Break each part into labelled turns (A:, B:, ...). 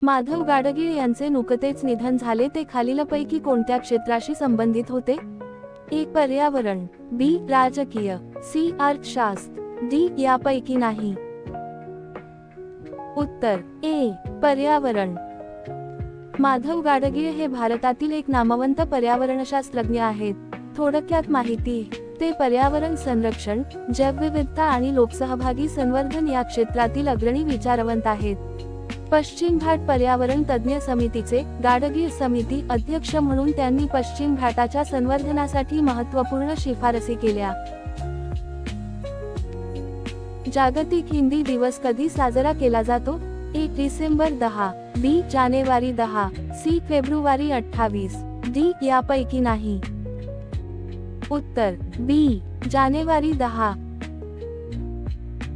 A: माधव गाडगीळ यांचे नुकतेच निधन झाले, ते खालीलपैकी कोणत्या क्षेत्राशी संबंधित होते? ए. पर्यावरण, बी. राजकीय, सी. अर्थशास्त्र, डी. यापैकी नाही. उत्तर ए. पर्यावरण. माधव गाडगीळ हे भारतातील एक नामवंत पर्यावरणशास्त्रज्ञ आहेत. थोडक्यात माहिती: ते पर्यावरण संरक्षण, जैवविविधता आणि लोकसहभागी संवर्धन या क्षेत्रातील अग्रणी विचारवंत आहेत. पश्चिम घाट पर्यावरण तज्ञ समितीचे गाडगीळ समिती अध्यक्ष म्हणून त्यांनी पश्चिम घाटाच्या संवर्धनासाठी महत्त्वपूर्ण शिफारसी केल्या. जागतिक हिंदी दिवस कधी साजरा केला जातो? ए. डिसेंबर 10, बी. जानेवारी 10, सी. February 28, D. यापैकी नाही. उत्तर बी. जानेवारी 10.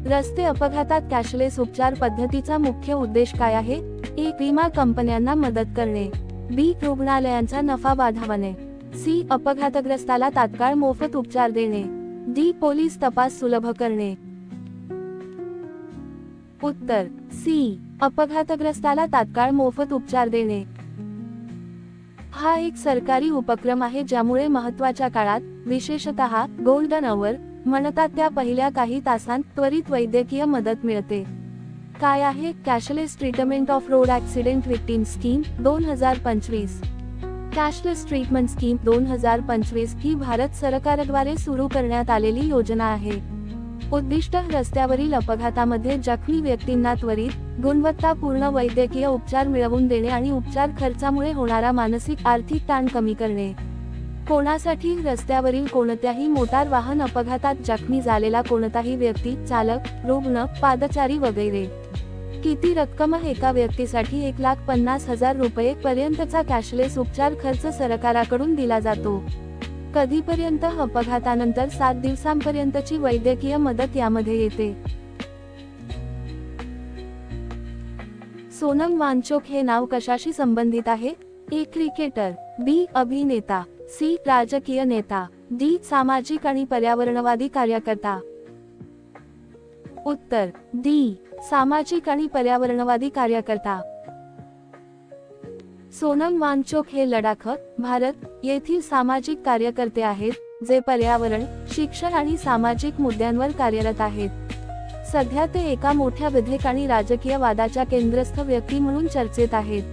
A: रस्ते अपघातात कॅशलेस उपचार पद्धतीचा मुख्य उद्देश काय आहे? ए. विमा कंपन्यांना मदत करणे, बी. रुग्णालयांचा नफा वाढवणे, सी. अपघातग्रस्ताला तात्काळ मोफत उपचार देणे, डी. पोलीस तपास सुलभ करणे. उत्तर सी. अपघातग्रस्ताला तात्काळ मोफत उपचार देणे. हा एक सरकारी उपक्रम आहे ज्यामुळे महत्त्वाच्या काळात, विशेषतः गोल्डन अवर म्हणतात त्या पहिल्या काही तासांत त्वरित वैद्यकीय मदत मिळते. काय आहे cashless treatment of road accident victim scheme 2025? Cashless treatment scheme 2025 ही भारत सरकारद्वारे सुरू करण्यात आलेली योजना आहे. उद्दिष्ट रस्त्यावरील अपघातामध्ये जखमी व्यक्तींना त्वरित, गुणवत्तापूर्ण वैद्यकीय उपचार मिळवून देणे आणि उपचार खर्चामुळे होणारा मानसिक आर्थिक ताण कमी करणे. कोणासाठी? रस्त्यावरील कोणत्याही मोटार वाहन अपघातात जखमी झालेला कोणताही व्यक्ती, चालक, रुग्ण, पादचारी वगैरे. किती रक्कम? एका व्यक्तीसाठी 1,50,000 रुपये पर्यंतचा कॅशलेस उपचार खर्च सरकाराकडून दिला जातो. कधीपर्यंत? अपघातानंतर 7 दिवसांपर्यंतची वैद्यकीय मदत यामध्ये येते. सोनम वांगचुक हे नाव कशाशी संबंधित आहे? ए. क्रिकेटर, बी. अभिनेता, सी. राजकीय नेता, डी. सामाजिक आणि पर्यावरणवादी कार्यकर्ता. उत्तर डी. सामाजिक आणि पर्यावरणवादी कार्यकर्ता. सोनम वांगचुक हे लडाख, भारत येथील सामाजिक कार्यकर्ते आहेत, जे पर्यावरण, शिक्षण आणि सामाजिक मुद्द्यांवर कार्यरत आहेत. सध्या ते एका मोठ्या विधेयक आणि राजकीय वादाच्या केंद्रस्थ व्यक्ती म्हणून चर्चेत आहेत.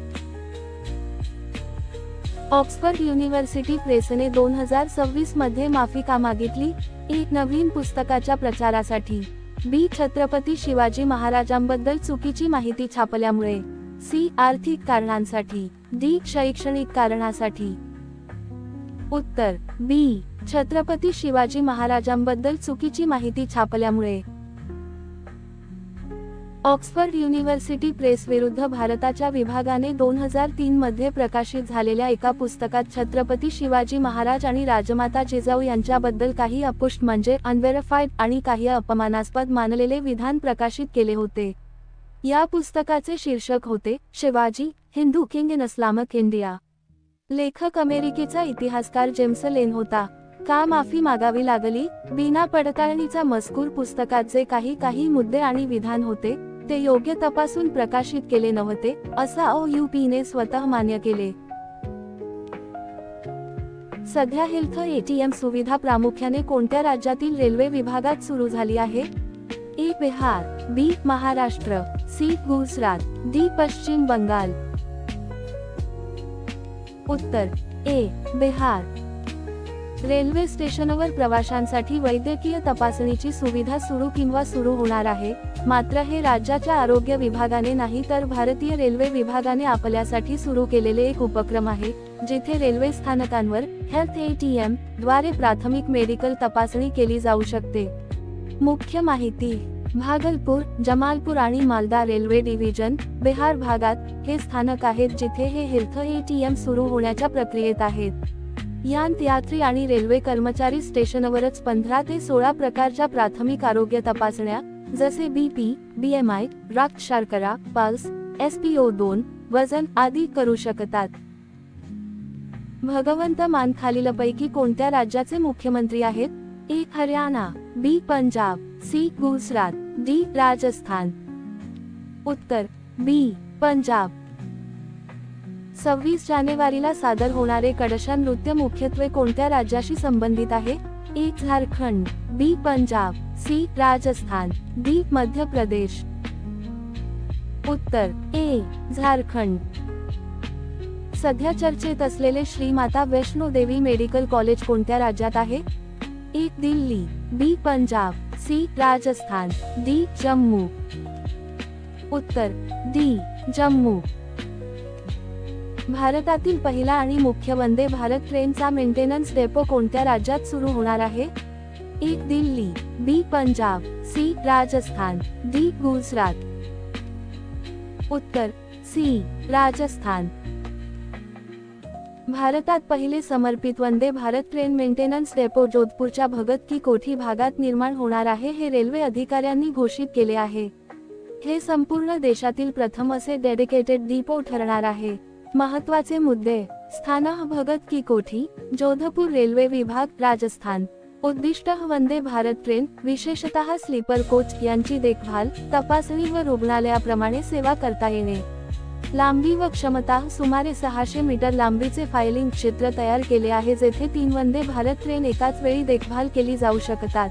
A: ऑक्सफर्ड युनिव्हर्सिटी प्रेसने 2026 मध्ये माफी का मागितली? ए. नवीन पुस्तकाच्या प्रचारासाठी, बी. छत्रपती शिवाजी महाराजांबद्दल चुकीची माहिती छापल्यामुळे, सी. आर्थिक कारणांसाठी, डी. शैक्षणिक कारणासाठी. उत्तर बी. छत्रपती शिवाजी महाराजांबद्दल चुकीची माहिती छापल्यामुळे. ऑक्सफर्ड युनिव्हर्सिटी प्रेस विरुद्ध भारताच्या विभागाने 2003 मध्ये प्रकाशित झालेल्या एका पुस्तकात छत्रपती शिवाजी महाराज आणि राजमाता जिजाऊ यांच्याबद्दल काही अपुष्ट म्हणजे अनव्हेरिफाईड आणि काही अपमानास्पद मानलेले विधान प्रकाशित केले होते. या पुस्तकाचे शीर्षक होते Shivaji, Hindu king in Islamic India. लेखक अमेरिकेचा इतिहासकार जेम्स लेन होता. का माफी मागावी लागली? बिना पडताळणीचा मजकूर पुस्तकाचे काही मुद्दे आणि विधान होते, ते योग्य तपासून प्रकाशित केले नव्हते, असं OUPने स्वतः मान्य केले. सध्या हेल्थ ATM सुविधा प्रामुख्याने कोणत्या राज्यातील रेल्वे विभागात सुरू झाली आहे? ए. बिहार, बी. महाराष्ट्र, सी. गुजरात, डी. पश्चिम बंगाल. उत्तर ए. बिहार. रेल्वे स्टेशनवर प्रवाशांसाठी वैद्यकीय तपासणीची सुविधा सुरू होणार आहे, मात्र हे राज्याच्या आरोग्य विभागाने नाही तर भारतीय रेल्वे विभागाने आपल्यासाठी सुरू केलेले एक उपक्रम आहे, जिथे रेल्वे स्थानकांवर हेल्थ ATM द्वारे प्राथमिक मेडिकल तपासणी केली जाऊ शकते. मुख्य माहिती: भागलपूर, जमालपूर आणि मालदा रेल्वे डिव्हिजन, बिहार भागात हे स्थानक आहेत जिथे हे हेल्थ ATM सुरू होण्याच्या प्रक्रियेत आहेत. यात यात्री आणि रेल्वे कर्मचारी स्टेशनवरच 15 ते 16 प्रकारच्या प्राथमिक आरोग्य तपासण्या, जसे BP, BMI, रक्त शर्करा, पल्स, SpO2, वजन आदी करू शकतात. भगवंत मान खालीलपैकी कोणत्या राज्याचे मुख्यमंत्री आहेत? ए. हरियाणा, बी. पंजाब, सी. गुजरात, डी. राजस्थान. उत्तर बी. पंजाब. 26 जानेवारीला सादर होणारे कडशा नृत्य मुख्यत्वे कोणत्या राज्याशी संबंधित आहे? ए. झारखंड, बी. पंजाब, सी. राजस्थान, डी. मध्य प्रदेश. उत्तर ए. झारखंड. सध्या चर्चेत असलेले श्री माता वैष्णो देवी मेडिकल कॉलेज कोणत्या राज्यात आहे? A. Delhi, B. Punjab, C. Rajasthan, D. Jammu. उत्तर डी. जम्मू. भारतातील पहिला आणि मुख्य वंदे भारत ट्रेनचा मेंटेनन्स डेपो कोणत्या राज्यात सुरू होणार आहे? A. Delhi, B. Punjab, C. Rajasthan, D. Gujarat. उत्तर सी. राजस्थान. भारतात पहिले समर्पित Vande Bharat train maintenance depot जोधपूरच्या भगत की कोठी भागात निर्माण होणार आहे हे रेल्वे अधिकाऱ्यांनी घोषित केले आहे. हे संपूर्ण देशातील प्रथम असे डेडिकेटेड डिपो ठरणार आहे. महत्त्वाचे मुद्दे: स्थानक भगत की कोठी, जोधपूर, रेल्वे विभाग, राजस्थान. उद्दिष्ट: वंदे भारत ट्रेन, विशेषतः स्लीपर कोच यांची देखभाल, तपासणी व रुग्णालयाप्रमाणे सेवा करता येणे. लांबी व क्षमता: सुमारे 600 मीटर लांबीचे फायलिंग क्षेत्र तयार केले आहे जेथे 3 वंदे भारत ट्रेन एकाच वेळी देखभाल केली जाऊ शकतात.